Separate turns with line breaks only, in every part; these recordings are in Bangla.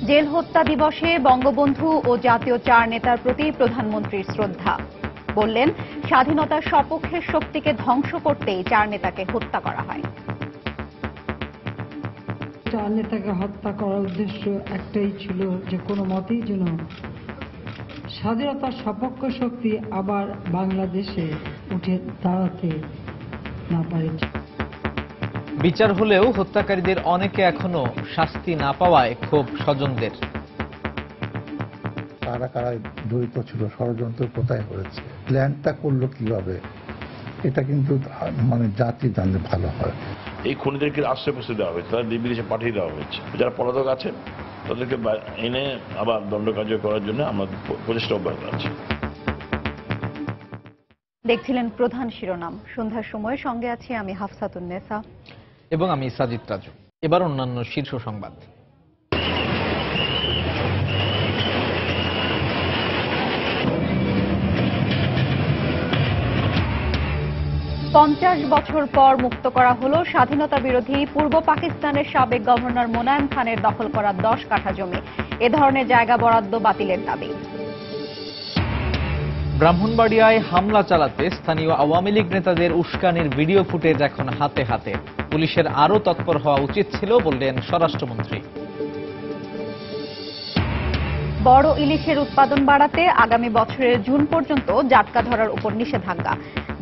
জেল হত্যা দিবসে বঙ্গবন্ধু ও জাতীয় চার নেতার প্রতি প্রধানমন্ত্রীর শ্রদ্ধা। বললেন, স্বাধীনতার সপক্ষের শক্তিকে ধ্বংস করতেই চার নেতাকে হত্যা করা হয়।
চার নেতাকে হত্যা করার উদ্দেশ্য একটাই ছিল যে কোনো মতেই যেন স্বাধীনতার সপক্ষ শক্তি আবার বাংলাদেশে উঠে দাঁড়াতে না পারে।
বিচার হলেও হত্যাকারীদের অনেকে এখনো শাস্তি না পাওয়ায় ক্ষোভ স্বজনদের।
কারা কারা জড়িত ছিল, ষড়যন্ত্র কোথায় হয়েছে, প্ল্যানটা করলো কিভাবে, এটা কিন্তু জাতি জানলে ভালো হয়।
এই খুনিদেরকে আশ্রয়প্রশ্রয় দেওয়া হয়েছে, তাদের বিদেশে পাঠিয়ে দেওয়া হয়েছে। যারা পলাতক আছে তাদেরকে এনে আবার দণ্ড কার্য করার জন্য আমরা প্রচেষ্টা অব্যাহত আছে।
দেখছিলেন প্রধান শিরোনাম। সন্ধ্যার সময় সঙ্গে আছি আমি হাফসাতুন্নেসা
এবং আমি সাজিদ রাজু। এবার অন্যান্য শীর্ষ সংবাদ।
পঞ্চাশ বছর পর মুক্ত করা হলো স্বাধীনতা বিরোধী পূর্ব পাকিস্তানের সাবেক গভর্নর মোনায়েম খানের দখল করা 10 কাঠা জমি। এ ধরনের জায়গা বরাদ্দ বাতিলের দাবি।
ব্রাহ্মণবাড়িয়ায় হামলা চালাতে স্থানীয় আওয়ামী লীগ নেতাদের উস্কানির ভিডিও ফুটেজ এখন হাতে হাতে। পুলিশের আরও তৎপর হওয়া উচিত ছিল বললেন স্বরাষ্ট্রমন্ত্রী।
বড় ইলিশের উৎপাদন বাড়াতে আগামী বছরের জুন পর্যন্ত জাটকা ধরার উপর নিষেধাজ্ঞা।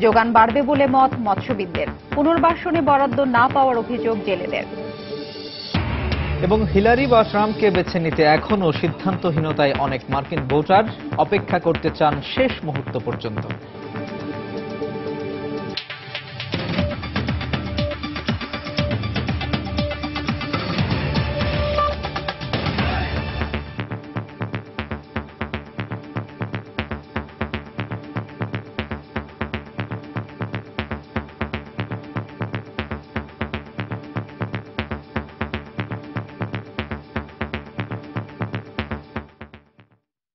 যোগান বাড়বে বলে মত মৎস্যবিদদের। পুনর্বাসনে বরাদ্দ না পাওয়ার অভিযোগ জেলেদের।
এবং হিলারি বা ট্রাম্পকে বেছে নিতে এখনও সিদ্ধান্তহীনতায় অনেক মার্কিন ভোটার অপেক্ষা করতে চান শেষ মুহূর্ত পর্যন্ত।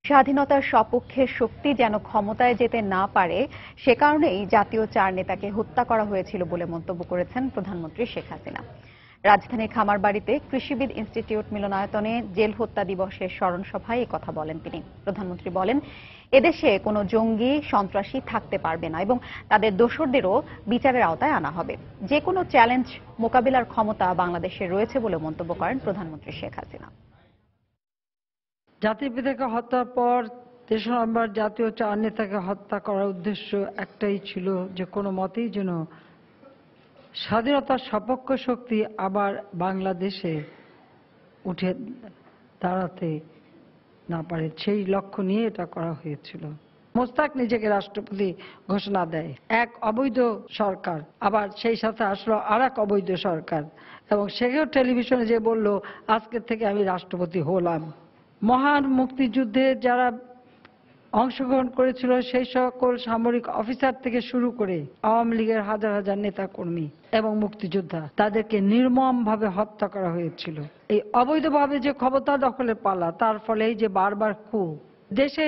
স্বাধীনতার সপক্ষে শক্তি যেন ক্ষমতায় যেতে না পারে, সে কারণেই জাতীয় চার নেতাকে হত্যা করা হয়েছিল বলে মন্তব্য করেছেন প্রধানমন্ত্রী শেখ হাসিনা। রাজধানীর খামারবাড়িতে কৃষিবিদ ইনস্টিটিউট মিলনায়তনে জেল হত্যা দিবসের স্মরণ সভায় কথা বলেন তিনি। প্রধানমন্ত্রী বলেন, এদেশে কোনো জঙ্গি সন্ত্রাসী থাকতে পারবে না এবং তাদের দোসরদেরও বিচারের আওতায় আনা হবে। যে কোনো চ্যালেঞ্জ মোকাবিলার ক্ষমতা বাংলাদেশে রয়েছে বলে মন্তব্য করেন প্রধানমন্ত্রী শেখ হাসিনা।
জাতির পিতাকে হত্যার পর 3 নম্বর জাতীয় চার নেতাকে হত্যা করার উদ্দেশ্য একটাই ছিল যে কোনো মতেই যেন স্বাধীনতার সপক্ষ শক্তি আবার বাংলাদেশে উঠে দাঁড়াতে না পারে, সেই লক্ষ্য নিয়ে এটা করা হয়েছিল। মোস্তাক নিজেকে রাষ্ট্রপতি ঘোষণা দেয়, এক অবৈধ সরকার, আবার সেই সাথে আসলো আর এক অবৈধ সরকার, এবং সেও টেলিভিশনে যে বলল আজকে থেকে আমি রাষ্ট্রপতি হলাম। মহান মুক্তিযুদ্ধে যারা অংশগ্রহণ করেছিল সেই সকল সামরিক অফিসার থেকে শুরু করে আওয়ামী লীগের হাজার হাজার নেতা কর্মী এবং মুক্তিযোদ্ধা, তাদেরকে নির্মমভাবে হত্যা করা হয়েছিল। এই অবৈধভাবে যে ক্ষমতা দখলের পালা, তার ফলে যে বারবার দেশে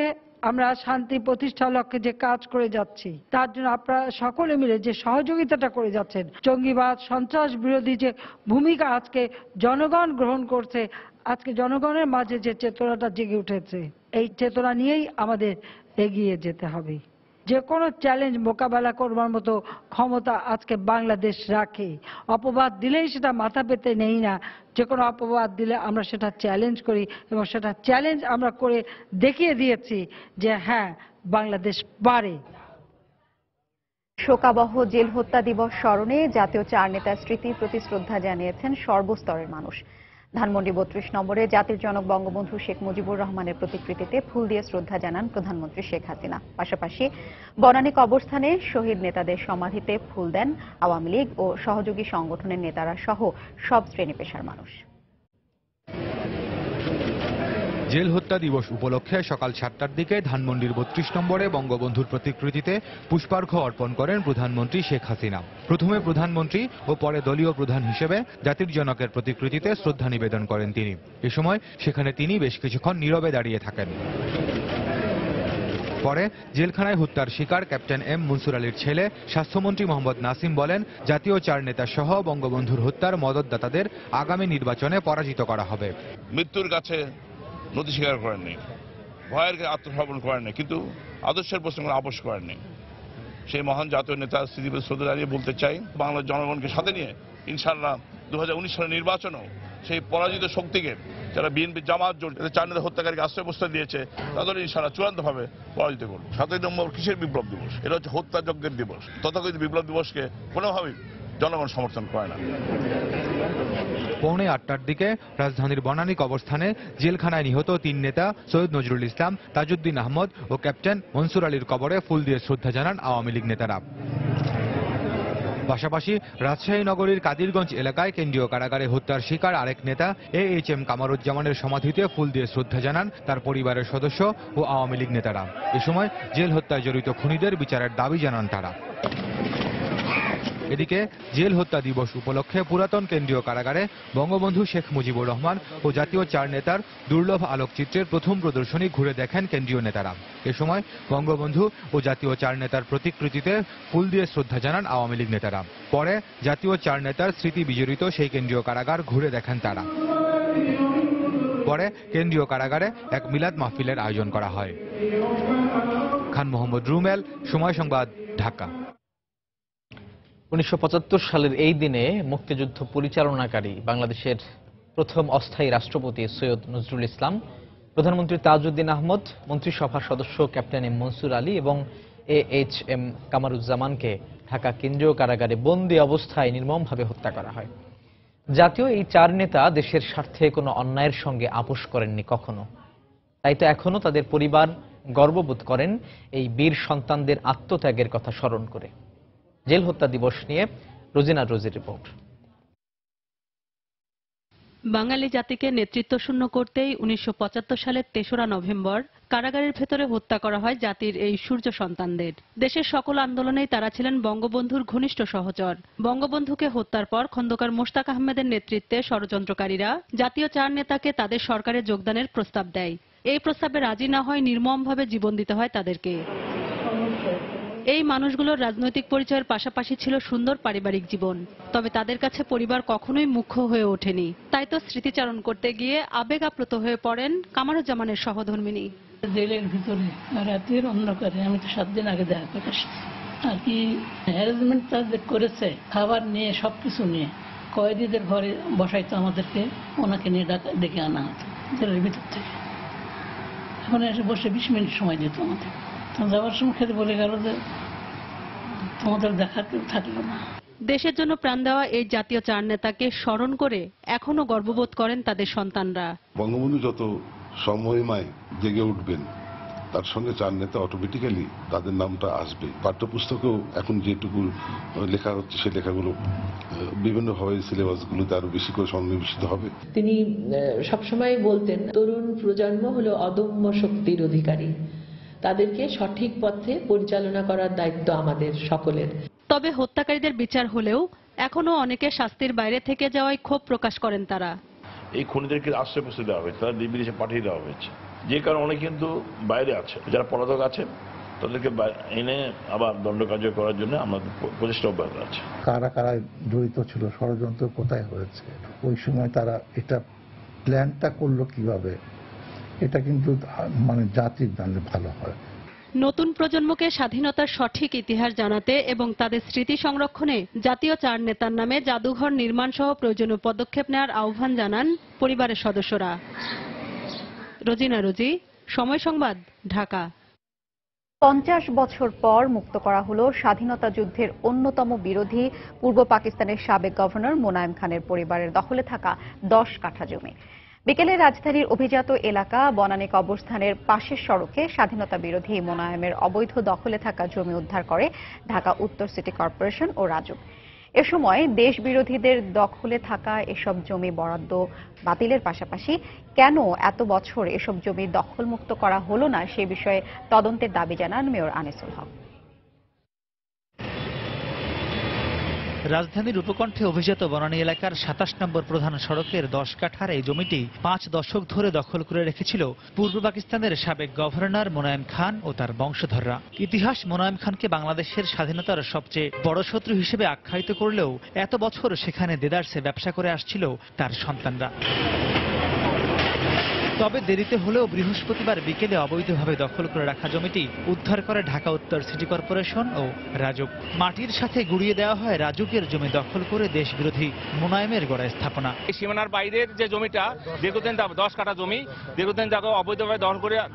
আমরা শান্তি প্রতিষ্ঠার লক্ষ্যে যে কাজ করে যাচ্ছি, তার জন্য আপনারা সকলে মিলে যে সহযোগিতাটা করে যাচ্ছেন, জঙ্গিবাদ সন্ত্রাস বিরোধী যে ভূমিকা আজকে জনগণ গ্রহণ করছে, আজকে জনগণের মাঝে যে চেতনাটা জেগে উঠেছে, এই চেতনা নিয়েই আমাদের এগিয়ে যেতে হবে। যে কোনো চ্যালেঞ্জ মোকাবেলা করবার মতো ক্ষমতা আজকে বাংলাদেশ রাখে। অপবাদ দিলেই সেটা মাথা পেতে নেই না, যে কোনো অপবাদ দিলে আমরা সেটা চ্যালেঞ্জ করি এবং সেটা চ্যালেঞ্জ আমরা করে দেখিয়ে দিয়েছি যে হ্যাঁ, বাংলাদেশ পারে।
শোকাবহ জেল হত্যা দিবস স্মরণে জাতীয় চার নেতার স্মৃতির প্রতি শ্রদ্ধা জানিয়েছেন সর্বস্তরের মানুষ। ধানমন্ডি 32 নম্বরে জাতির জনক বঙ্গবন্ধু শেখ মুজিবুর রহমানের প্রতিকৃতিতে ফুল দিয়ে শ্রদ্ধা জানান প্রধানমন্ত্রী শেখ হাসিনা। পাশাপাশি বনানী কবরস্থানে শহীদ নেতাদের সমাধিতে ফুল দেন আওয়ামী লীগ ও সহযোগী সংগঠনের নেতারা সহ সব শ্রেণী পেশার মানুষ।
জেল হত্যা দিবস উপলক্ষে সকাল 7টার দিকে ধানমন্ডির 32 নম্বরে বঙ্গবন্ধুর প্রতিকৃতিতে পুষ্পার্ঘ্য অর্পণ করেন প্রধানমন্ত্রী শেখ হাসিনা। প্রথমে প্রধানমন্ত্রী ও পরে দলীয় প্রধান হিসেবে জাতির জনকের প্রতিকৃতিতে শ্রদ্ধা নিবেদন করেন তিনি। এ সময় সেখানে তিনি বেশ কিছুক্ষণ নীরবে দাঁড়িয়ে থাকেন। পরে জেলখানায় হত্যার শিকার ক্যাপ্টেন এম মনসুর আলীর ছেলে স্বাস্থ্যমন্ত্রী মোহাম্মদ নাসিম বলেন, জাতীয় চার নেতা সহ বঙ্গবন্ধুর হত্যার মদতদাতাদের আগামী নির্বাচনে পরাজিত করা হবে।
মৃত্যুর কাছে
নথি স্বীকার করেননি, ভয়ের আত্মসমর্পণ করেননি, কিন্তু আদর্শের প্রশ্ন কোনো আপোষ করেননি। সেই মহান জাতীয় নেতা স্মৃতিতে শ্রদ্ধা জানিয়ে বলতে চাই, বাংলার জনগণকে সাথে নিয়ে ইনশাআল্লাহ 2019 সালের নির্বাচনেও সেই পরাজিত শক্তিকে, যারা বিএনপি জামাত জোট 4 নেতা হত্যাকারীকে আশ্রয়প্রস্তাব দিয়েছে, তাদের ইনশাআল্লাহ চূড়ান্তভাবে পরাজিত করব। 7 নম্বর কিসের বিপ্লব দিবস? এটা হচ্ছে হত্যাযজ্ঞের দিবস। তথাকথিত বিপ্লব দিবসকে কোনোভাবেই জনগণ সমর্থন করে না।
পৌনে 8টার দিকে রাজধানীর বনানী অবস্থানে জেলখানায় নিহত 3 নেতা সৈয়দ নজরুল ইসলাম, তাজউদ্দিন আহমদ ও ক্যাপ্টেন মনসুর আলীর কবরে ফুল দিয়ে শ্রদ্ধা জানান আওয়ামী লীগ নেতারা। পাশাপাশি রাজশাহী নগরীর কাদিরগঞ্জ এলাকায় কেন্দ্রীয় কারাগারে হত্যার শিকার আরেক নেতা AHM কামারুজ্জামানের সমাধিতে ফুল দিয়ে শ্রদ্ধা জানান তার পরিবারের সদস্য ও আওয়ামী লীগ নেতারা। এ সময় জেল হত্যায় জড়িত খুনিদের বিচারের দাবি জানান তারা। এদিকে জেল হত্যা দিবস উপলক্ষে পুরাতন কেন্দ্রীয় কারাগারে বঙ্গবন্ধু শেখ মুজিবুর রহমান ও জাতীয় 4 নেতার দুর্লভ আলোকচিত্রের প্রথম প্রদর্শনী ঘুরে দেখেন কেন্দ্রীয় নেতারা। এ সময় বঙ্গবন্ধু ও জাতীয় 4 নেতার প্রতিকৃতিতে ফুল দিয়ে শ্রদ্ধা জানান আওয়ামী লীগ নেতারা। পরে জাতীয় 4 নেতার স্মৃতি বিজড়িত সেই কেন্দ্রীয় কারাগার ঘুরে দেখেন তারা। পরে কেন্দ্রীয় কারাগারে এক মিলাদ মাহফিলের আয়োজন করা হয়। খান মোহাম্মদ রুমেল, সময় সংবাদ, ঢাকা।
1975 সালের এই দিনে মুক্তিযুদ্ধ পরিচালনাকারী বাংলাদেশের প্রথম অস্থায়ী রাষ্ট্রপতি সৈয়দ নজরুল ইসলাম, প্রধানমন্ত্রী তাজউদ্দিন আহমদ, মন্ত্রিসভার সদস্য ক্যাপ্টেন এম মনসুর আলী এবং AHM কামারুজ্জামানকে ঢাকা কেন্দ্রীয় কারাগারে বন্দী অবস্থায় নির্মমভাবে হত্যা করা হয়। জাতীয় এই 4 নেতা দেশের স্বার্থে কোনো অন্যায়ের সঙ্গে আপোষ করেননি কখনো। তাই তো এখনো তাদের পরিবার গর্ববোধ করেন এই বীর সন্তানদের আত্মত্যাগের কথা স্মরণ করে। জেল হত্যা দিবস নিয়ে রোজিনা রোজির রিপোর্ট।
বাঙালি জাতিকে নেতৃত্বশূন্য করতেই 1975 সালের 3রা নভেম্বর কারাগারের ভেতরে হত্যা করা হয় জাতির এই সূর্য সন্তানদের। দেশের সকল আন্দোলনেই তারা ছিলেন বঙ্গবন্ধুর ঘনিষ্ঠ সহচর। বঙ্গবন্ধুকে হত্যার পর খন্দকার মোশতাক আহমেদের নেতৃত্বে ষড়যন্ত্রকারীরা জাতীয় 4 নেতাকে তাদের সরকারে যোগদানের প্রস্তাব দেয়। এই প্রস্তাবে রাজি না হয় নির্মমভাবে জীবন দিতে হয় তাদেরকে। এই মানুষগুলোর রাজনৈতিক পরিচয়ের পাশাপাশি ছিল সুন্দর পারিবারিক জীবন, তবে তাদের কাছে পরিবার কখনোই মুখ্য হয়ে ওঠেনি। তাই তো স্মৃতিচারণ করতে গিয়ে আবেগ আপ্লুত হয়ে পড়েন কামারুজ্জামানের সহধর্মিনী।
জেলের ভিতরে রাতের অন্ধকারে আমি তো 7 দিন আগে দেখা করে আসছি আর কি হ্যারাসমেন্ট তাদের করেছে, খাবার নিয়ে সবকিছু নিয়ে কয়েদিদের ঘরে বসাইতো আমাদেরকে, ওনাকে নিয়ে ডেকে আনা হতো জেলের ভিতর থেকে। এখন এসে বসে 20 মিনিট সময় দিত আমাদের। যাওয়ার সময় খেতে বলে গেল যে তোমাদের দেখার কেউ থাকলো না।
দেশের জন্য প্রাণ দেওয়া এই জাতীয় 4 নেতাকে স্মরণ করে এখনো গর্ববোধ করেন তাদের সন্তানরা।
বঙ্গবন্ধু যত সময় জেগে উঠবেন, তার সঙ্গে 4 নেতা অটোমেটিক্যালি তাদের নামটা আসবে। পাঠ্যপুস্তকেও এখন যেটুকু লেখা হচ্ছে সেই লেখাগুলো বিভিন্নভাবে সিলেবাসগুলোতে আরো বেশি করে সন্নিবেশিত হবে।
তিনি সবসময় বলতেন, তরুণ প্রজন্ম হলো অদম্য শক্তির অধিকারী, তাদেরকে সঠিক পথে পরিচালনা করার দায়িত্ব আমাদের সকলের।
তবে হত্যাকারীদের বিচার হলেও এখনো অনেকে শাস্তির বাইরে থেকে যাওয়ায় ক্ষোভ প্রকাশ করেন তারা।
এই খুনিদেরকে আশ্রয়প্রস্তাব দেওয়া হয়েছে, তারা বিদেশে পাঠিয়ে দেওয়া হয়েছে, যে কারণে অনেকে কিন্তু বাইরে আছে, যারা পলাতক আছে তাদেরকে এনে আবার দণ্ড কার্যকর করার জন্য আমাদের প্রচেষ্টা অব্যাহত আছে।
কারা কারা জড়িত ছিল, ষড়যন্ত্র কোথায় হয়েছে, ওই সময় তারা এটা প্ল্যানটা করলো কিভাবে, এটা কিন্তু জাতির জানলে ভালো হয়।
নতুন প্রজন্মকে স্বাধীনতার সঠিক ইতিহাস জানাতে এবং তাদের স্মৃতি সংরক্ষণে জাতীয় 4 নেতার নামে জাদুঘর নির্মাণ সহ প্রয়োজনীয় পদক্ষেপ নেওয়ার আহ্বান জানান পরিবারের সদস্যরা। রোজিনা রোজি, সময় সংবাদ, ঢাকা।
50 বছর পর মুক্ত করা হলো স্বাধীনতা যুদ্ধের অন্যতম বিরোধী পূর্ব পাকিস্তানের সাবেক গভর্নর মোনায়েম খানের পরিবারের দখলে থাকা 10 কাঠা জমি। বিকেলে রাজধানীর অভিজাত এলাকা বনানী কবরস্থানের পাশের সড়কে স্বাধীনতা বিরোধী মোনায়েমের অবৈধ দখলে থাকা জমি উদ্ধার করে ঢাকা উত্তর সিটি কর্পোরেশন ও রাজুক। এ সময় দেশ বিরোধীদের দখলে থাকা এসব জমি বরাদ্দ বাতিলের পাশাপাশি কেন এত বছর এসব জমি দখলমুক্ত করা হলো না সে বিষয়ে তদন্তের দাবি জানান মেয়র আনিসুল হক।
রাজধানীর উপকণ্ঠে অভিজাত বনানী এলাকার 27 নম্বর প্রধান সড়কের 10 কাঠার এই জমিটি 5 দশক ধরে দখল করে রেখেছিল পূর্ব পাকিস্তানের সাবেক গভর্নর মোনায়েম খান ও তার বংশধররা। ইতিহাস মোনায়েম খানকে বাংলাদেশের স্বাধীনতার সবচেয়ে বড় শত্রু হিসেবে আখ্যায়িত করলেও এত বছর সেখানে দেদারসে ব্যবসা করে আসছিল তার সন্তানরা। তবে দেরিতে হলেও বৃহস্পতিবার বিকেলে অবৈধভাবে দখল করে রাখা জমিটি উদ্ধার করে ঢাকা উত্তর সিটি কর্পোরেশন ও রাজুক। মাটির সাথে গুঁড়িয়ে দেওয়া হয় রাজুকের জমি দখল করে দেশবিরোধী মোনায়েমের গড়া স্থাপনা।
সীমানার বাইরের যে জমিটা দীর্ঘদিন 10 কাঠা জমি দীর্ঘদিন যাকে অবৈধভাবে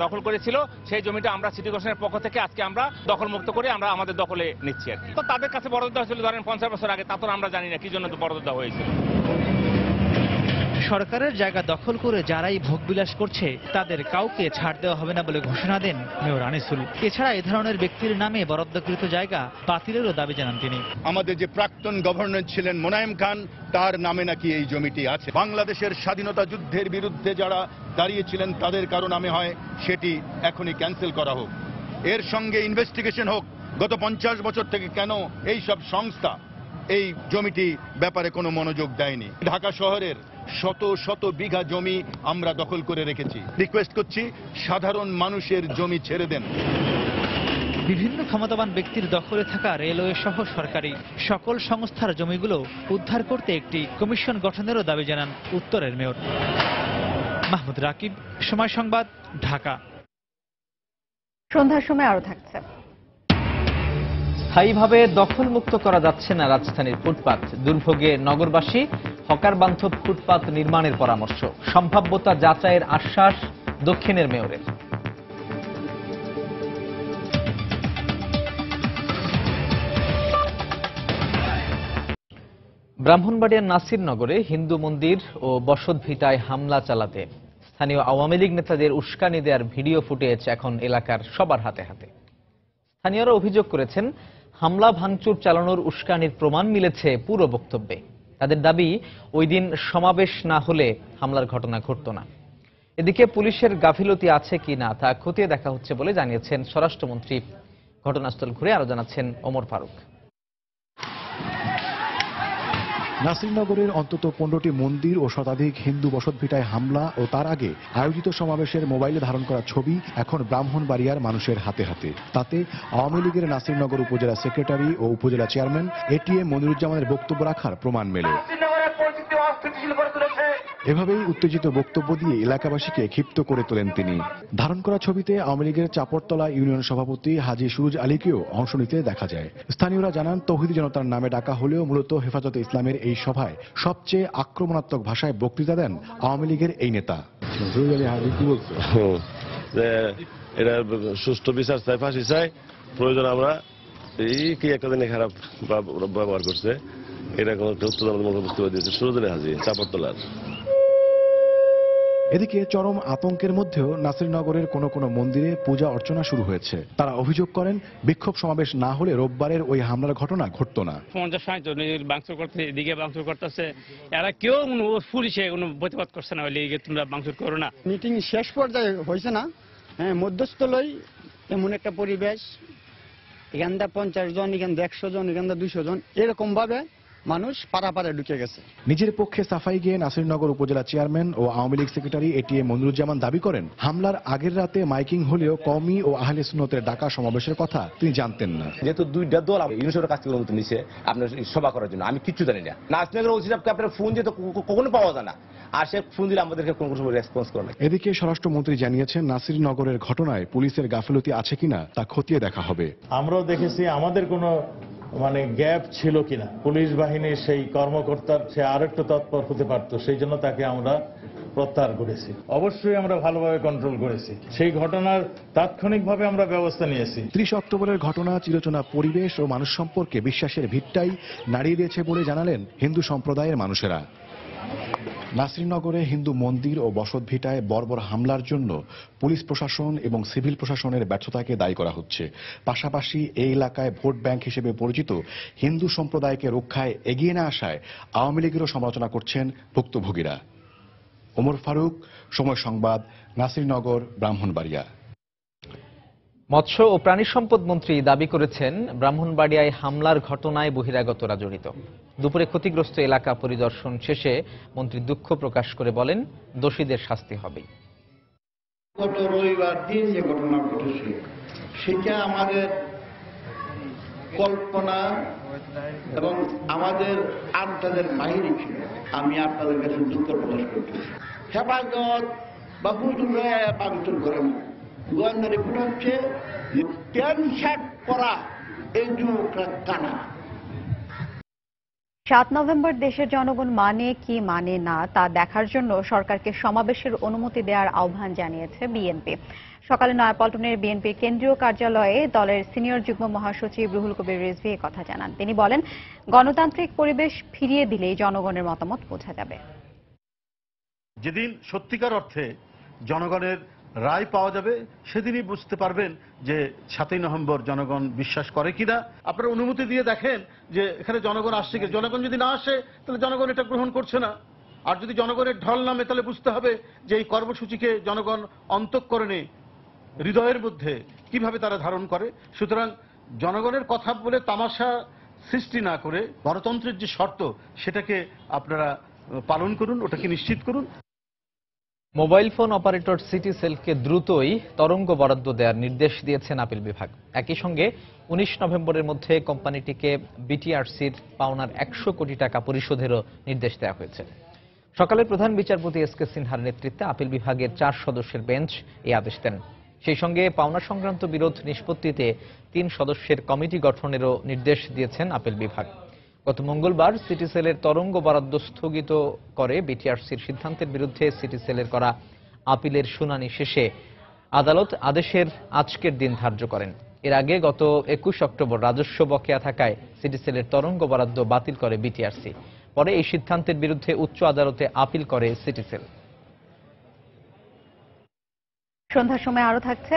দখল করেছিল, সেই জমিটা আমরা সিটি কর্পোরেশনের পক্ষ থেকে আজকে আমরা দখলমুক্ত করে আমরা আমাদের দখলে নিচ্ছি আর কি। তো তাদের কাছে বরাদ্দ হয়েছিল ধরেন 50 বছর আগে, তা তো আমরা জানি না কি জন্য বরাদ্দ হয়েছিল।
সরকারের জায়গা দখল করে যারাই ভোগবিলাস করছে তাদের কাউকে ছাড় দেওয়া হবে না বলে ঘোষণা দেন মেয়র আনিসুল। এছাড়া এ ধরনের ব্যক্তির নামে বরাদ্দকৃত জায়গা বাতিলেরও দাবি জানান তিনি।
আমাদের যে প্রাক্তন গভর্নর ছিলেন মোনায়েম খান, তার নামে নাকি এই জমিটি আছে। বাংলাদেশের স্বাধীনতা যুদ্ধের বিরুদ্ধে যারা দাঁড়িয়েছিলেন তাদের কারো নামে হয়, সেটি এখনই ক্যান্সেল করা হোক। এর সঙ্গে ইনভেস্টিগেশন হোক গত 50 বছর থেকে কেন এই সব সংস্থা এই জমিটি ব্যাপারে কোনো মনোযোগ দেয়নি। ঢাকা শহরের শত শত বিঘা জমি আমরা দখল করে রেখেছি। রিকোয়েস্ট করছি, সাধারণ মানুষের জমি ছেড়ে দেন।
বিভিন্ন ক্ষমতাবান ব্যক্তির দখলে থাকা রেলওয়ে সহ সরকারি সকল সংস্থার জমিগুলো উদ্ধার করতে একটি কমিশন গঠনেরও দাবি জানান উত্তরের মেয়র। মাহমুদ রাকিব, সময় সংবাদ, ঢাকা।
সন্ধ্যার সময় আরো থাকছে।
স্থায়ীভাবে দখলমুক্ত করা যাচ্ছে না রাজধানীর ফুটপাত। দুর্ভোগে নগরবাসী, হকার বান্ধব ফুটপাত নির্মাণের পরামর্শ। সম্ভাব্যতা যাচাইয়ের আশ্বাস দক্ষিণের মেয়রের। ব্রাহ্মণবাড়িয়ার নাসিরনগরে হিন্দু মন্দির ও বসতভিটায় হামলা চালাতে স্থানীয় আওয়ামী লীগ নেতাদের উস্কানি দেওয়ার ভিডিও ফুটেজ এখন এলাকার সবার হাতে হাতে। স্থানীয়রা অভিযোগ করেছেন, হামলা ভাঙচুর চালানোর উস্কানির প্রমাণ মিলেছে পুরো বক্তব্যে। তাদের দাবি, ওই দিন সমাবেশ না হলে হামলার ঘটনা ঘটত না। এদিকে পুলিশের গাফিলতি আছে কিনা তা খতিয়ে দেখা হচ্ছে বলে জানিয়েছেন স্বরাষ্ট্রমন্ত্রী। ঘটনাস্থল ঘুরে আরো জানাচ্ছেন ওমর ফারুক।
নাসিরনগরের অন্তত 15টি মন্দির ও শতাধিক হিন্দু বসতভিটায় হামলা ও তার আগে আয়োজিত সমাবেশের মোবাইলে ধারণ করা ছবি এখন ব্রাহ্মণবাড়িয়ার মানুষের হাতে হাতে। তাতে আওয়ামী লীগের নাসিরনগর উপজেলা সেক্রেটারি ও উপজেলা চেয়ারম্যান এটিএম মনিরুজ্জামানের বক্তব্য রাখার প্রমাণ মেলে। এভাবেই উত্তেজিত বক্তব্য দিয়ে এলাকাবাসীকে ক্ষিপ্ত করে তোলেন তিনি। ধারণ করা ছবিতে আওয়ামী লীগের চাপড়তলা ইউনিয়ন সভাপতি হাজী সুরুজ আলীকেও অংশ নিতে দেখা যায়। স্থানীয়রা জানান, তৌহিদি জনতার নামে ডাকা হলেও মূলত হেফাজতে ইসলামের এই সভায় সবচেয়ে আক্রমণাত্মক ভাষায় বক্তৃতা দেন আওয়ামী লীগের এই নেতা।
এটা সুষ্ঠু বিচার চাই, ফাঁসি চাই, প্রয়োজন আমরা এই কি একটা দিনে খারাপ ব্যবহার করছে, এটা কোনো উত্তর বক্তব্য দিয়েছে সুরুজের হাজি চাপড়তলার।
এদিকে চরম আতঙ্কের মধ্যেও নাসিরনগরের কোনো মন্দিরে পূজা অর্চনা শুরু হয়েছে। তারা অভিযোগ করেন, বিক্ষোভ সমাবেশ না হলে রোববারের ওই হামলার ঘটনা ঘটতো না।
50-60 জন ভাঙচুর করতে, এদিকে ভাঙচুর করতেছে, এরা কেউ পুলিশে কোনো প্রতিবাদ করছে না, হলে তোমরা ভাঙচুর করো না।
মিটিং শেষ পর্যায়ে হয়েছে না, হ্যাঁ, মধ্যস্থলই এমন একটা পরিবেশ, এখানটা 50 জন, এখানটা 100 জন, এখানটা 200 জন, এরকম ভাবে মানুষ পাড়াপাড়ে ঢুকে গেছে।
নিজের পক্ষে সাফাই গিয়ে নাসিরনগর উপজেলা চেয়ারম্যান ও আওয়ামী লীগ সেক্রেটারি এটিএম মনিরুজ্জামান দাবি করেন, হামলার আগের রাতে মাইকিং হলেও কওমি ও আহলে সুন্নতের ডাকা সমাবেশের কথা তিনি জানতেন না।
যেহেতু দুইটা দল ইউনিসের কাছ থেকে অনুমতি নিছে আপনার সভা করার জন্য, আমি কিচ্ছু জানি না। নাসিরনগর ওসি সাহেবকে আপনার ফোন দিয়ে তো কখনো পাওয়া যায় না, আর সে ফোন দিলে আমাদেরকে কোনো সময় রেসপন্স করে না।
এদিকে স্বরাষ্ট্রমন্ত্রী জানিয়েছেন, নাসিরনগরের ঘটনায় পুলিশের গাফিলতি আছে কিনা তা খতিয়ে দেখা হবে।
আমরাও দেখেছি আমাদের কোনো গ্যাপ ছিল কিনা, পুলিশ বাহিনীর সেই কর্মকর্তার সে আরেকটু তৎপর হতে পারত, সেই জন্য তাকে আমরা প্রত্যাহার করেছি। অবশ্যই আমরা ভালোভাবে কন্ট্রোল করেছি, সেই ঘটনার তাৎক্ষণিকভাবে আমরা ব্যবস্থা নিয়েছি।
30 অক্টোবরের ঘটনা চিরচেনা পরিবেশ ও মানুষ সম্পর্কে বিশ্বাসের ভিতটাই নাড়িয়ে দিয়েছে বলে জানালেন হিন্দু সম্প্রদায়ের মানুষেরা। নাসিরনগরে হিন্দু মন্দির ও বসতভিটায় বর্বর হামলার জন্য পুলিশ প্রশাসন এবং সিভিল প্রশাসনের ব্যর্থতাকে দায়ী করা হচ্ছে। পাশাপাশি এই এলাকায় ভোট ব্যাংক হিসেবে পরিচিত হিন্দু সম্প্রদায়কে রক্ষায় এগিয়ে না আসায় আওয়ামী লীগেরও সমালোচনা করছেন ভুক্তভোগীরা। ওমর ফারুক, সময় সংবাদ, নাসিরনগর, ব্রাহ্মণবাড়িয়া।
মৎস্য ও প্রাণী সম্পদ মন্ত্রী দাবি করেছেন, ব্রাহ্মণবাড়িয়ায় হামলার ঘটনায় বহিরাগতরা জড়িত। দুপুরে ক্ষতিগ্রস্ত এলাকা পরিদর্শন শেষে মন্ত্রী দুঃখ প্রকাশ করে বলেন, দোষীদের শাস্তি হবে।
গত রবিবার দিন যে ঘটনা ঘটেছে সেটা আমাদের কল্পনা এবং আমাদের আন্দাজের বাইরে ছিল। আমি আপনাদের কাছে দুঃখ প্রকাশ করছি। হেফাজত বা বুজুর্গ পাবিতন করে না। গোয়েন্দা রিপোর্ট হচ্ছে প্যান্ট শার্ট পরা এই যুবকরা কানা।
7 নভেম্বর দেশের জনগণ মানে কি মানে না তা দেখার জন্য সরকারকে সমাবেশের অনুমতি দেওয়ার আহ্বান জানিয়েছে বিএনপি। সকালে নয়াপল্টনের বিএনপির কেন্দ্রীয় কার্যালয়ে দলের সিনিয়র যুগ্ম মহাসচিব রুহুল কবির রিজভী কথা জানান। তিনি বলেন, গণতান্ত্রিক পরিবেশ ফিরিয়ে দিলেই জনগণের মতামত বোঝা যাবে।
যেদিন সত্যিকার অর্থে জনগণের রায় পাওয়া যাবে সেদিনই বুঝতে পারবেন যে 7ই নভেম্বর জনগণ বিশ্বাস করে কিনা। আপনারা অনুমতি দিয়ে দেখেন যে এখানে জনগণ আসছে কি। জনগণ যদি না আসে তাহলে জনগণ এটা গ্রহণ করছে না। আর যদি জনগণের ঢল নামে তাহলে বুঝতে হবে যে এই কর্মসূচিকে জনগণ অন্তঃকরণে হৃদয়ের মধ্যে কিভাবে তারা ধারণ করে। সুতরাং জনগণের কথা বলে তামাশা সৃষ্টি না করে গণতন্ত্রের যে শর্ত সেটাকে আপনারা পালন করুন, ওটাকে নিশ্চিত করুন।
মোবাইল ফোন অপারেটর সিটি সেলকে দ্রুতই তরঙ্গ বরাদ্দ দেওয়ার নির্দেশ দিয়েছেন আপিল বিভাগ। একই সঙ্গে 19 নভেম্বরের মধ্যে কোম্পানিটিকে বিটিআরসির পাওনার 100 কোটি টাকা পরিশোধেরও নির্দেশ দেওয়া হয়েছে। সকালে প্রধান বিচারপতি এস কে সিনহার নেতৃত্বে আপিল বিভাগের 4 সদস্যের বেঞ্চ এই আদেশ দেন। সেই সঙ্গে পাওনা সংক্রান্ত বিরোধ নিষ্পত্তিতে 3 সদস্যের কমিটি গঠনেরও নির্দেশ দিয়েছেন আপিল বিভাগ। গত মঙ্গলবার সিটি সেলের তরঙ্গ বরাদ্দ স্থগিত করে বিটিআরসির সিদ্ধান্তের বিরুদ্ধে সিটি সেলের করা আপিলের শুনানি শেষে আদালত আদেশের আজকের দিন ধার্য করেন। এর আগে গত 21 অক্টোবর রাজস্ব বকেয়া থাকায় সিটি সেলের তরঙ্গ বরাদ্দ বাতিল করে বিটিআরসি। পরে এই সিদ্ধান্তের বিরুদ্ধে উচ্চ আদালতে আপিল করে সিটি সেল।
সন্ধ্যার সময় আরো থাকছে।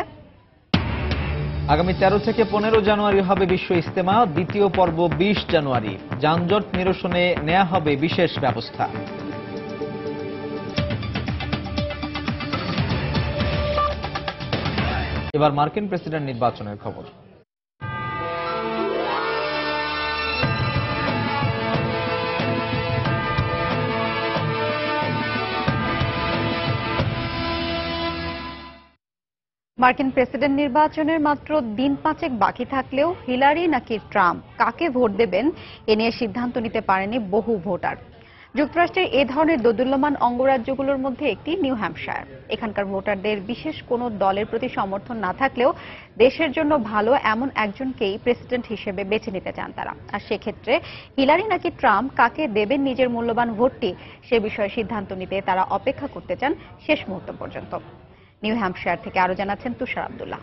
আগামী 13 থেকে 15 জানুয়ারি হবে বিশ্ব ইজতেমা। দ্বিতীয় পর্ব 20 জানুয়ারি। যানজট নিরসনে নেওয়া হবে বিশেষ ব্যবস্থা। এবার মার্কিন প্রেসিডেন্ট নির্বাচনের খবর।
মার্কিন প্রেসিডেন্ট নির্বাচনের মাত্র দিন 5 বাকি থাকলেও হিলারি নাকি ট্রাম্প কাকে ভোট দেবেন এ নিয়ে সিদ্ধান্ত নিতে পারেনি বহু ভোটার। যুক্তরাষ্ট্রের এ ধরনের দোদুল্যমান অঙ্গরাজ্যগুলোর মধ্যে একটি নিউ হ্যাম্পশায়ার। এখানকার ভোটারদের বিশেষ কোনো দলের প্রতি সমর্থন না থাকলেও দেশের জন্য ভালো এমন একজনকেই প্রেসিডেন্ট হিসেবে বেছে নিতে চান তারা। আর সেক্ষেত্রে হিলারি নাকি ট্রাম্প কাকে দেবেন নিজের মূল্যবান ভোটটি সে বিষয়ে সিদ্ধান্ত নিতে তারা অপেক্ষা করতে চান শেষ মুহূর্ত পর্যন্ত। নিউ হ্যাম্পশায়ার থেকে আরো জানাচ্ছেন তুষার আব্দুল্লাহ।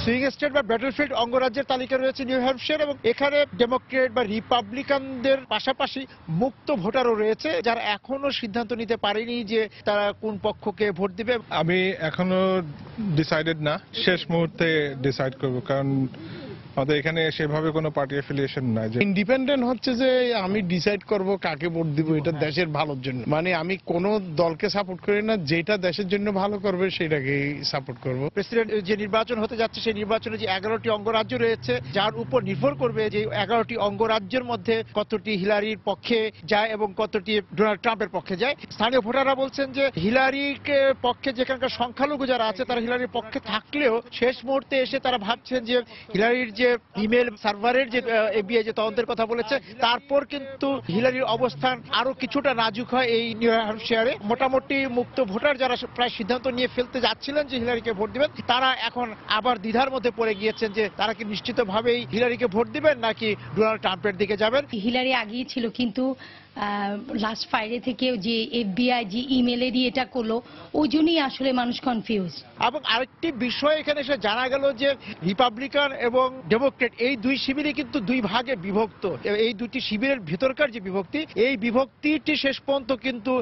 সুইং স্টেট বা ব্যাটলফিল্ড অঙ্গরাজ্যের তালিকা রয়েছে নিউ হ্যাম্পশায়ার, এবং এখানে ডেমোক্রেট বা রিপাবলিকানদের পাশাপাশি মুক্ত ভোটারও রয়েছে যারা এখনো সিদ্ধান্ত নিতে পারেনি যে তারা কোন পক্ষকে ভোট দিবে।
আমি এখনো ডিসাইডেড না, শেষ মুহূর্তে ডিসাইড করব, কারণ আমাদের এখানে সেভাবে কোনো পার্টি অ্যাফিলিয়েশন নাই। যে
ইন্ডিপেন্ডেন্ট হচ্ছে যে আমি ডিসাইড করব কাকে ভোট দিব, এটা দেশের ভালোর জন্য। মানে আমি কোনো দলকে সাপোর্ট করি না, যেটা দেশের জন্য ভালো করবে সেটাকেই সাপোর্ট করব। প্রেসিডেন্ট যে নির্বাচন হতে যাচ্ছে সেই নির্বাচনে যে 11টি অঙ্গরাজ্য রয়েছে যার উপর নির্ভর করবে যে 11টি অঙ্গরাজ্যের মধ্যে কতটি হিলারির পক্ষে যায় এবং কতটি ডোনাল্ড ট্রাম্পের পক্ষে যায়। স্থানীয় ভোটাররা বলছেন যে হিলারির পক্ষে যেখানকার সংখ্যালঘু যারা আছে তারা হিলারির পক্ষে থাকলেও শেষ মুহূর্তে এসে তারা ভাবছেন যে হিলারির যে ইমেল সার্ভারের যে এফবিআই যে তদন্তের কথা বলেছে তারপর কিন্তু হিলারির অবস্থান আরো কিছুটা নাজুক হয় এই নিউ হ্যাম্পশায়ারে। মোটামুটি মুক্ত ভোটার যারা প্রায় সিদ্ধান্ত নিয়ে ফেলতে যাচ্ছিলেন যে হিলারিকে ভোট দিবেন তারা এখন আবার দ্বিধার মধ্যে পড়ে গিয়েছেন যে তারা কি নিশ্চিতভাবেই হিলারিকে ভোট দিবেন নাকি ডোনাল্ড ট্রাম্পের দিকে যাবেন।
হিলারি আগেই ছিল, কিন্তু লাস্ট ফ্রাইডে থেকে যে এফবিআই যে ইমেলে দিয়ে এটা করলো ওই জন্যই আসলে মানুষ কনফিউজ।
এবং আরেকটি বিষয় এখানে এসে জানা গেল যে রিপাবলিকান এবং ডেমোক্রেট এই দুই শিবিরে কিন্তু দুই ভাগে বিভক্ত। এই দুটি শিবিরের ভিতরকার যে বিভক্তি, এই বিভক্তিটি শেষ পর্যন্ত কিন্তু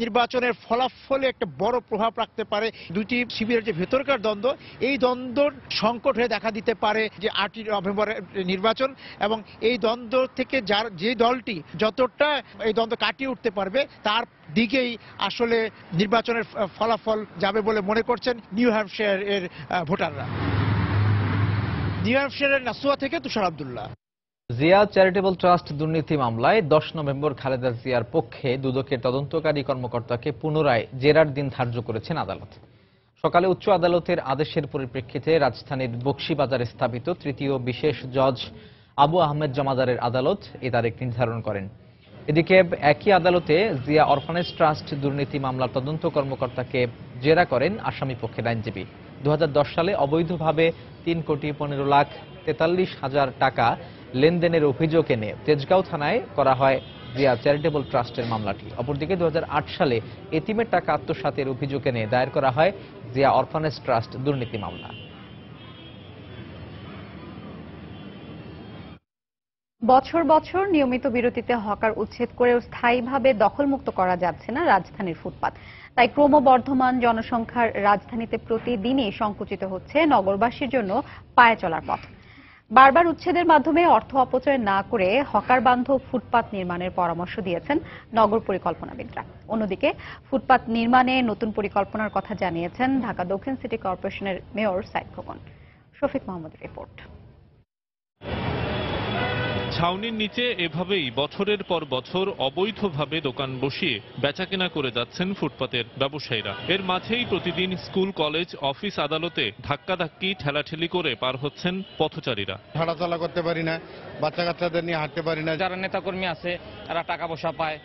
নির্বাচনের ফলাফলে একটা বড় প্রভাব রাখতে পারে। দুটি শিবিরের যে ভেতরকার দ্বন্দ্ব, এই দ্বন্দ্বর সংকট হয়ে দেখা দিতে পারে যে 8 নভেম্বরের নির্বাচন, এবং এই দ্বন্দ্ব থেকে যে দলটি যতটা এই দ্বন্দ্ব কাটিয়ে উঠতে পারবে তার দিকেই আসলে নির্বাচনের ফলাফল যাবে বলে মনে করছেন নিউ হ্যাম্পশায়ার এর ভোটাররা। নিউ হ্যাম্পশায়ারের নাসুয়া থেকে তুষার আব্দুল্লাহ।
জিয়া চ্যারিটেবল ট্রাস্ট দুর্নীতি মামলায় 10 নভেম্বর খালেদা জিয়ার পক্ষে দুদকের তদন্তকারী কর্মকর্তাকে পুনরায় জেরার দিন ধার্য করেছেন আদালত। সকালে উচ্চ আদালতের আদেশের পরিপ্রেক্ষিতে রাজধানীর বকশীবাজারে স্থাপিত তৃতীয় বিশেষ জজ আবু আহমেদ জমাদারের আদালত এ তারিখ নির্ধারণ করেন। এদিকে একই আদালতে জিয়া অরফানেজ ট্রাস্ট দুর্নীতি মামলার তদন্ত কর্মকর্তাকে জেরা করেন আসামি পক্ষের আইনজীবী। 2010 সালে অবৈধভাবে 3,15,43,000 টাকা লেনদেনের অভিযোগ এনে তেজগাঁও থানায় করা হয় জিয়া চ্যারিটেবল ট্রাস্টের মামলাটি। অপরদিকে 2008 সালে এতিমের টাকা আত্মসাতের অভিযোগ এনে দায়ের করা হয় জিয়া অরফানেজ ট্রাস্ট দুর্নীতি মামলা।
বছর বছর নিয়মিত বিরতিতে হকার উচ্ছেদ করেও স্থায়ীভাবে দখলমুক্ত করা যাচ্ছে না রাজধানীর ফুটপাত। তাই ক্রমবর্ধমান জনসংখ্যার রাজধানীতে প্রতিদিনই সংকুচিত হচ্ছে নগরবাসীর জন্য পায়ে চলার পথ। বারবার উচ্ছেদের মাধ্যমে অর্থ অপচয় না করে হকার বান্ধব ফুটপাত নির্মাণের পরামর্শ দিয়েছেন নগর পরিকল্পনাবিদরা। অন্যদিকে ফুটপাত নির্মাণে নতুন পরিকল্পনার কথা জানিয়েছেন ঢাকা দক্ষিণ সিটি কর্পোরেশনের মেয়র সাইদ খোকন। শফিক মাহমুদের রিপোর্ট।
ছাউনির নিচে এভাবেই বছরের পর বছর অবৈধভাবে দোকান বসিয়ে বেচাকেনা করে যাচ্ছেন ফুটপাতের ব্যবসায়ীরা। এর মাঝেই প্রতিদিন স্কুল, কলেজ, অফিস, আদালতে ধাক্কাধাক্কি, ঠেলাঠেলি করে পার হচ্ছেন পথচারীরা।
হাঁটাচলা করতে পারি না, বাচ্চা কাচ্চাদের নিয়ে হাঁটতে পারি না।
যারা নেতাকর্মী আছে এরা টাকা পয়সা পায়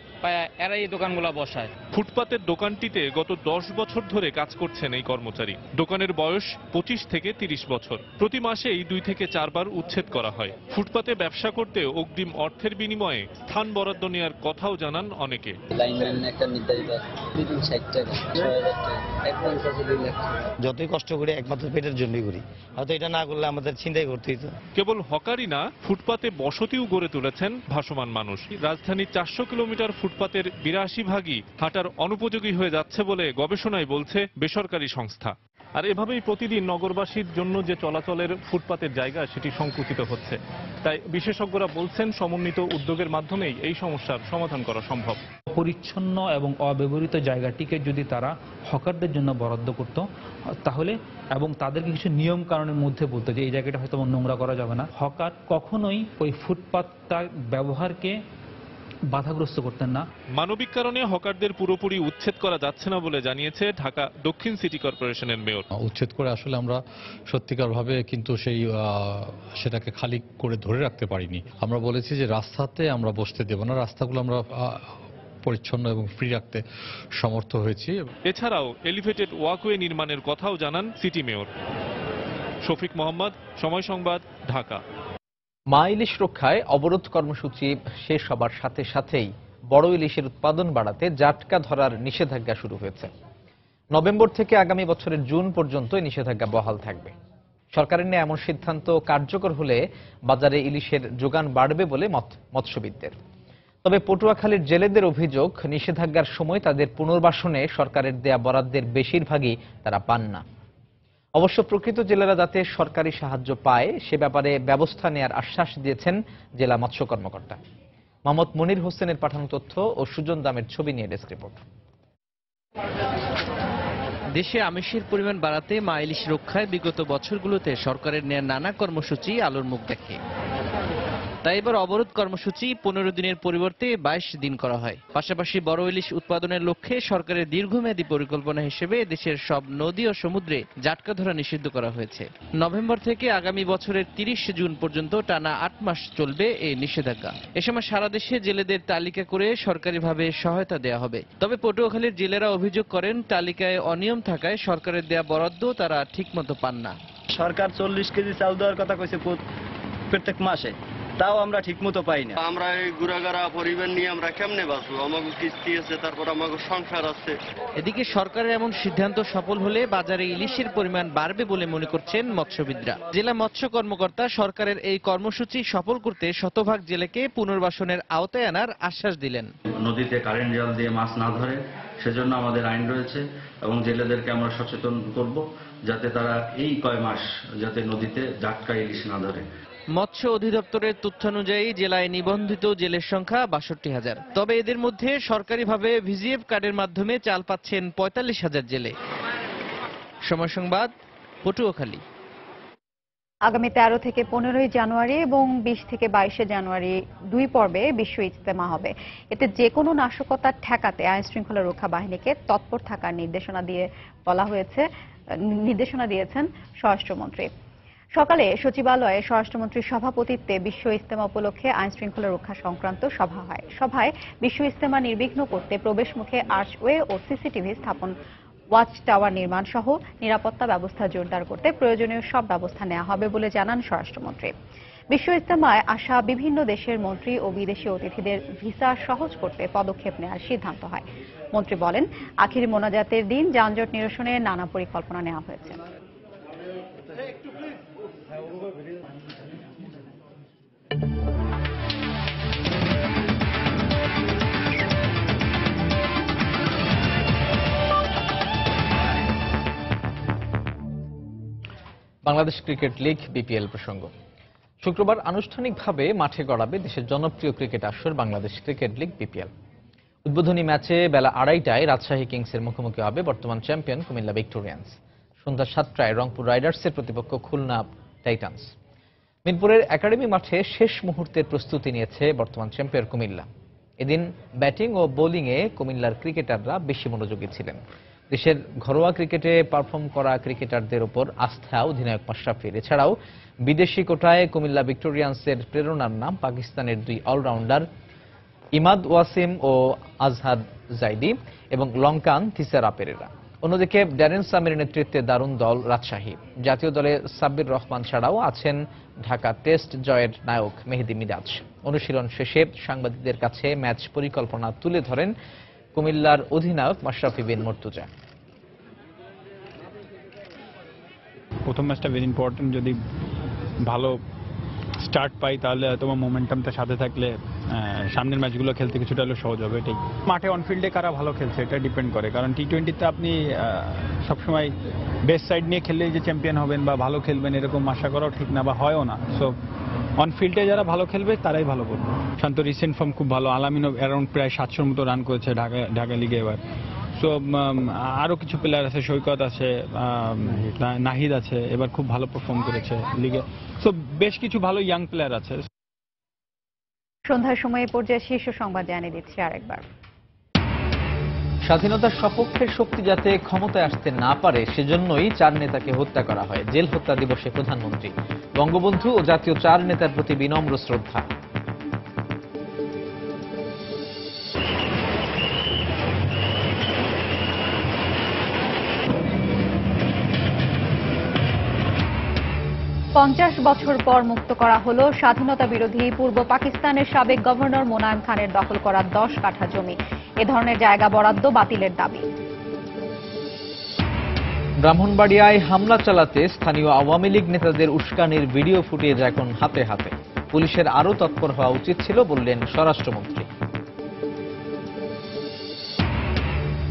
এরা এই দোকানগুলো বসায়।
ফুটপাতের দোকানটিতে গত 10 বছর ধরে কাজ করছেন এই কর্মচারী। দোকানের বয়স 25 থেকে 30 বছর। প্রতি মাসেই 2 থেকে 4 বার উচ্ছেদ করা হয়। ফুটপাতে ব্যবসা করতে অগ্রিম অর্থের বিনিময়ে স্থান বরাদ্দ নেওয়ার কথাও জানান অনেকে।
যতই কষ্ট করি একমাত্র পেটের জন্যই করি, হয়তো এটা না করলে আমাদের চিন্তাই করতেই তো।
কেবল হকারই না, ফুটপাতে বসতিও গড়ে তুলেছেন ভাসমান মানুষ। রাজধানীর 400 কিলোমিটার ফুটপাতের 82 ভাগই হাঁটার অনুপযোগী হয়ে যাচ্ছে বলে গবেষণায় বলছে বেসরকারি সংস্থা। আর এভাবেই প্রতিদিন নগরবাসীর জন্য যে চলাচলের ফুটপাতের জায়গা সেটি সংকুচিত হচ্ছে। তাই বিশেষজ্ঞরা বলছেন সমন্বিত উদ্যোগের মাধ্যমেই এই সমস্যার সমাধান করা সম্ভব।
পরিচ্ছন্ন এবং অব্যবহৃত জায়গাটিকে যদি তারা হকারদের জন্য বরাদ্দ করত তাহলে, এবং তাদেরকে কিছু নিয়ম কানুনের মধ্যে বলতো যে এই জায়গাটা হয়তো নোংরা করা যাবে না, হকার কখনোই ওই ফুটপাতটা ব্যবহারকে বাধাগ্রস্ত করতেন না।
মানবিক কারণে হকারদের পুরোপুরি উচ্ছেদ করা যাচ্ছে না বলে জানিয়েছে ঢাকা দক্ষিণ সিটি কর্পোরেশনের মেয়র।
উচ্ছেদ করে আসলে আমরা সত্যিকারভাবে কিন্তু সেটাকে খালি করে ধরে রাখতে পারিনি। আমরা বলেছি যে রাস্তাতে আমরা বসতে দেব না, রাস্তাগুলো আমরা পরিচ্ছন্ন এবং ফ্রি রাখতে সমর্থ হয়েছি।
এছাড়াও এলিভেটেড ওয়াকওয়ে নির্মাণের কথাও জানান সিটি মেয়র। শফিক মোহাম্মদ, সময় সংবাদ, ঢাকা।
মা ইলিশ রক্ষায় অবরোধ কর্মসূচি শেষ হবার সাথে সাথেই বড় ইলিশের উৎপাদন বাড়াতে জাটকা ধরার নিষেধাজ্ঞা শুরু হয়েছে। নভেম্বর থেকে আগামী বছরের জুন পর্যন্ত এই নিষেধাজ্ঞা বহাল থাকবে। সরকারের নেওয়া এমন সিদ্ধান্ত কার্যকর হলে বাজারে ইলিশের যোগান বাড়বে বলে মত মৎস্যবিদদের। তবে পটুয়াখালীর জেলেদের অভিযোগ, নিষেধাজ্ঞার সময় তাদের পুনর্বাসনে সরকারের দেয়া বরাদ্দের বেশিরভাগই তারা পান না। অবশ্য প্রকৃত জেলেরা যাতে সরকারি সাহায্য পায় সে ব্যাপারে ব্যবস্থা নেয়ার আশ্বাস দিয়েছেন জেলা মৎস্য কর্মকর্তা। মোহাম্মদ মনির হোসেনের পাঠানো তথ্য ও সুজন দামের ছবি নিয়ে ডেস্ক রিপোর্ট।
দেশে আমিষের পরিমাণ বাড়াতে মা ইলিশ রক্ষায় বিগত বছরগুলোতে সরকারের নেয়া নানা কর্মসূচি আলোর মুখ দেখে। তাই এবার অবরোধ কর্মসূচি 15 দিনের পরিবর্তে 22 দিন করা হয়। পাশাপাশি বড় ইলিশ উৎপাদনের লক্ষ্যে সরকারের দীর্ঘমেয়াদী পরিকল্পনা হিসেবে দেশের সব নদী ও সমুদ্রে জাটকা ধরা নিষিদ্ধ করা হয়েছে। নভেম্বর থেকে আগামী বছরের 30 জুন পর্যন্ত টানা 8 মাস চলবে এই নিষেধাজ্ঞা। এ সময় সারা দেশে জেলেদের তালিকা করে সরকারিভাবে সহায়তা দেওয়া হবে। তবে পটুয়াখালীর জেলেরা অভিযোগ করেন তালিকায় অনিয়ম থাকায় সরকারের দেয়া বরাদ্দ তারা ঠিকমতো পান না।
সরকার 40 কেজি চাল দেওয়ার কথা কইছে প্রত্যেক মাসে, তাও আমরা ঠিক মতো পাই না।
আমরা এই গুড়াগাড়া পরিবার নিয়ে আমরা কেমনে বাঁচবো? আমাকে কিস্তি আছে, তারপর আমাকে সংসার আছে।
এদিকে সরকারের এমন সিদ্ধান্ত সফল হলে বাজারে ইলিশের পরিমাণ বাড়বে বলে মনে করছেন মৎস্যবিদরা। জেলা মৎস্য কর্মকর্তা সরকারের এই কর্মসূচি সফল করতে শতভাগ জেলেকে পুনর্বাসনের আওতায় আনার আশ্বাস দিলেন।
নদীতে কারেন্ট জাল দিয়ে মাছ না ধরে সেজন্য আমাদের আইন রয়েছে এবং জেলেদেরকে আমরা সচেতন করব যাতে তারা এই কয় মাস যাতে নদীতে জাটকা ইলিশ না ধরে।
মৎস্য অধিদপ্তরের তথ্যানুযায়ী জেলায় নিবন্ধিত জেলের সংখ্যা 62,000। তবে এদের মধ্যে সরকারিভাবে ভিজিএফ কার্ডের মাধ্যমে চাল পাচ্ছেন 45,000 জেলে। সময় সংবাদ, পটুয়াখালী।
আগামী 13 থেকে 15 জানুয়ারি এবং 20 থেকে 22 জানুয়ারি 2 পর্বে বিশ্ব ইজতেমা হবে। এতে যে কোনো নাশকতা ঠেকাতে আইন শৃঙ্খলা রক্ষা বাহিনীকে তৎপর থাকার নির্দেশনা দিয়েছেন স্বরাষ্ট্রমন্ত্রী। সকালে সচিবালয়ে স্বরাষ্ট্রমন্ত্রীর সভাপতিত্বে বিশ্ব ইজতেমা উপলক্ষে আইন শৃঙ্খলা রক্ষা সংক্রান্ত সভা হয়। সভায় বিশ্ব ইজতেমা নির্বিঘ্ন করতে প্রবেশমুখে আর্চওয়ে ও সিসিটিভি স্থাপন, ওয়াচ টাওয়ার নির্মাণ সহ নিরাপত্তা ব্যবস্থা জোরদার করতে প্রয়োজনীয় সব ব্যবস্থা নেওয়া হবে বলে জানান স্বরাষ্ট্রমন্ত্রী। বিশ্ব ইজতেমায় আসা বিভিন্ন দেশের মন্ত্রী ও বিদেশি অতিথিদের ভিসা সহজ করতে পদক্ষেপ নেওয়ার সিদ্ধান্ত হয়। মন্ত্রী বলেন, আখিরি মোনাজাতের দিন যানজট নিরসনে নানা পরিকল্পনা নেওয়া হয়েছে।
বাংলাদেশ ক্রিকেট লিগ বিপিএল প্রসঙ্গ। শুক্রবার আনুষ্ঠানিকভাবে মাঠে গড়াবে দেশের জনপ্রিয় ক্রিকেট আসর বাংলাদেশ ক্রিকেট লিগ বিপিএল। উদ্বোধনী ম্যাচে বেলা 2:30টায় রাজশাহী কিংসের মুখোমুখি হবে বর্তমান চ্যাম্পিয়ন কুমিল্লা ভিক্টোরিয়ান্স। সন্ধ্যা 7টায় রংপুর রাইডার্সের প্রতিপক্ষ খুলনা টাইটান্স। মিরপুরের একাডেমি মাঠে শেষ মুহূর্তের প্রস্তুতি নিয়েছে বর্তমান চ্যাম্পিয়ন কুমিল্লা। এদিন ব্যাটিং ও বোলিংয়ে কুমিল্লার ক্রিকেটাররা বেশি মনোযোগী ছিলেন। দেশের ঘরোয়া ক্রিকেটে পারফর্ম করা ক্রিকেটারদের ওপর আস্থা অধিনায়ক মাশরাফির। এছাড়াও বিদেশি কোটায় কুমিল্লা ভিক্টোরিয়ান্সের প্রেরণার নাম পাকিস্তানের 2 অলরাউন্ডার ইমাদ ওয়াসিম ও আজহাদ জাইদি এবং লঙ্কান থিসারা পেরেরা। অন্যদিকে ড্যারেন সামির নেতৃত্বে দারুণ দল রাজশাহী। জাতীয় দলে সাব্বির রহমান ছাড়াও আছেন ঢাকা টেস্ট জয়ের নায়ক মেহেদী মিরাজ। অনুশীলন শেষে সাংবাদিকদের কাছে ম্যাচ পরিকল্পনা তুলে ধরেন কুমিল্লার অধিনায়ক মাশরাফি বিন মুর্তজা।
প্রথম ম্যাচটা ভেরি ইম্পর্টেন্ট। যদি ভালো স্টার্ট পাই তাহলে তোমার মোমেন্টামটা সাথে থাকলে সামনের ম্যাচগুলো খেলতে কিছুটা হলেও সহজ হবে। এটাই মাঠে অনফিল্ডে কারা ভালো খেলছে এটা ডিপেন্ড করে, কারণ টি-20তে আপনি সবসময় বেস্ট সাইড নিয়ে খেললেই যে চ্যাম্পিয়ন হবেন বা ভালো খেলবেন এরকম আশা করাও ঠিক না বা হয়ও না। সো অনফিল্ডে যারা ভালো খেলবে তারাই ভালো করবে। শান্ত রিসেন্ট ফর্ম খুব ভালো, আলামিনও অ্যারাউন্ড প্রায় 700-র মতো রান করেছে ঢাকা লিগে এবার। সো আরও কিছু প্লেয়ার আছে, সৈকত আছে, নাহিদ আছে, এবার খুব ভালো পারফর্ম করেছে লিগে। সো বেশ কিছু ভালো ইয়াং প্লেয়ার আছে।
সন্ধ্যার সময়ে পর্যায়ে শীর্ষ সংবাদ জানিয়ে দিচ্ছি আরেকবার।
স্বাধীনতার সপক্ষের শক্তি যাতে ক্ষমতায় আসতে না পারে সেজন্যই 4 নেতাকে হত্যা করা হয়। জেল হত্যা দিবসে প্রধানমন্ত্রী। বঙ্গবন্ধু ও জাতীয় 4 নেতার প্রতি বিনম্র শ্রদ্ধা।
পঞ্চাশ বছর পর মুক্ত করা হলো স্বাধীনতা বিরোধী পূর্ব পাকিস্তানের সাবেক গভর্নর মোনায়েম খানের দখল করা 10 কাঠা জমি। এ ধরনের জায়গা বরাদ্দ বাতিলের দাবি।
ব্রাহ্মণবাড়িয়ায় হামলা চালাতে স্থানীয় আওয়ামী লীগ নেতাদের উস্কানির ভিডিও ফুটেজ এখন হাতে হাতে। পুলিশের আরও তৎপর হওয়া উচিত ছিল বললেন স্বরাষ্ট্রমন্ত্রী।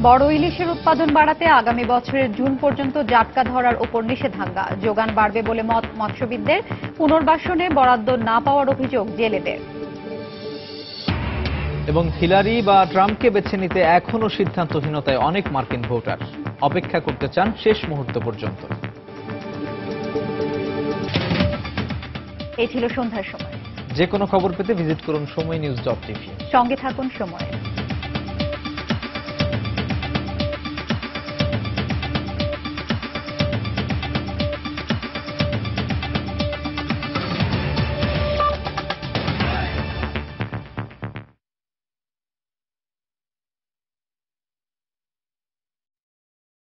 বড় ইলিশের উৎপাদন বাড়াতে আগামী বছরের জুন পর্যন্ত জাটকা ধরার উপর নিষেধাজ্ঞা। যোগান বাড়বে বলে মত মৎস্যবিদদের। পুনর্বাসনে বরাদ্দ না পাওয়ার অভিযোগ জেলেদের।
এবং হিলারি বা ট্রাম্পকে বেছে নিতে এখনও সিদ্ধান্তহীনতায় অনেক মার্কিন ভোটার। অপেক্ষা করতে চান শেষ মুহূর্ত পর্যন্ত।
এই ছিল সন্ধ্যার সময়।
যে কোনো খবর পেতে ভিজিট করুন সময়নিউজ.tv।
সঙ্গে থাকুন সময়।